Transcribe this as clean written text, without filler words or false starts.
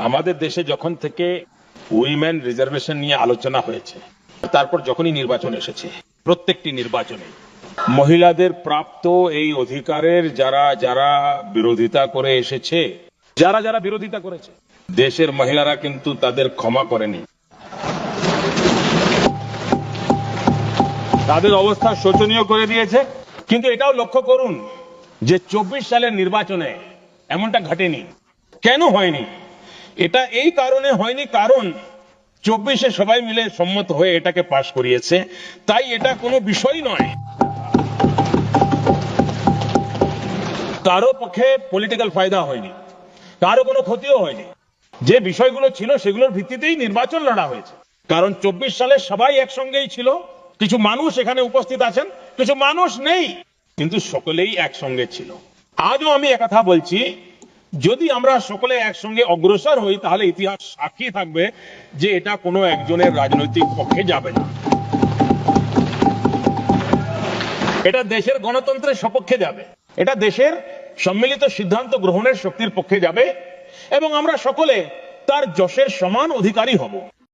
আমাদের দেশে যখন থেকে উইমেন রিজার্ভেশন নিয়ে আলোচনা হয়েছে, তারপর যখনই নির্বাচন এসেছে, প্রত্যেকটি নির্বাচনে মহিলাদের প্রাপ্ত এই অধিকারের যারা যারা বিরোধিতা করে এসেছে, যারা যারা বিরোধিতা করেছে, দেশের মহিলারা কিন্তু তাদের ক্ষমা করেনি। তাদের অবস্থা শোচনীয় করে দিয়েছে। কিন্তু এটাও লক্ষ্য করুন যে 24 সালের নির্বাচনে এমনটা ঘটেনি। কেন হয়নি? এটা এই কারণে হয়নি, কারণ 24-এ সবাই মিলে সম্মত হয়ে এটাকে পাশ করিয়েছে। তাই এটা কোনো বিষয় নয়, কারো পক্ষে পলিটিক্যাল ফায়দা হয়নি, কারো কোনো ক্ষতিও হয়নি। যে বিষয়গুলো ছিল সেগুলোর ভিত্তিতেই নির্বাচন লড়া হয়েছে। কারণ 24 সালে সবাই একসঙ্গেই ছিল। কিছু মানুষ এখানে উপস্থিত আছেন, কিছু মানুষ নেই, কিন্তু সকলেই একসঙ্গে ছিল। আজও আমি একথা বলছি, যদি আমরা সকলে একসঙ্গে অগ্রসর হই তাহলে ইতিহাস সাক্ষী থাকবে যে এটা কোনো একজনের রাজনৈতিক পক্ষে যাবে না, এটা দেশের গণতন্ত্রের সপক্ষে যাবে, এটা দেশের সম্মিলিত সিদ্ধান্ত গ্রহণের শক্তির পক্ষে যাবে এবং আমরা সকলে তার যশের সমান অধিকারী হব।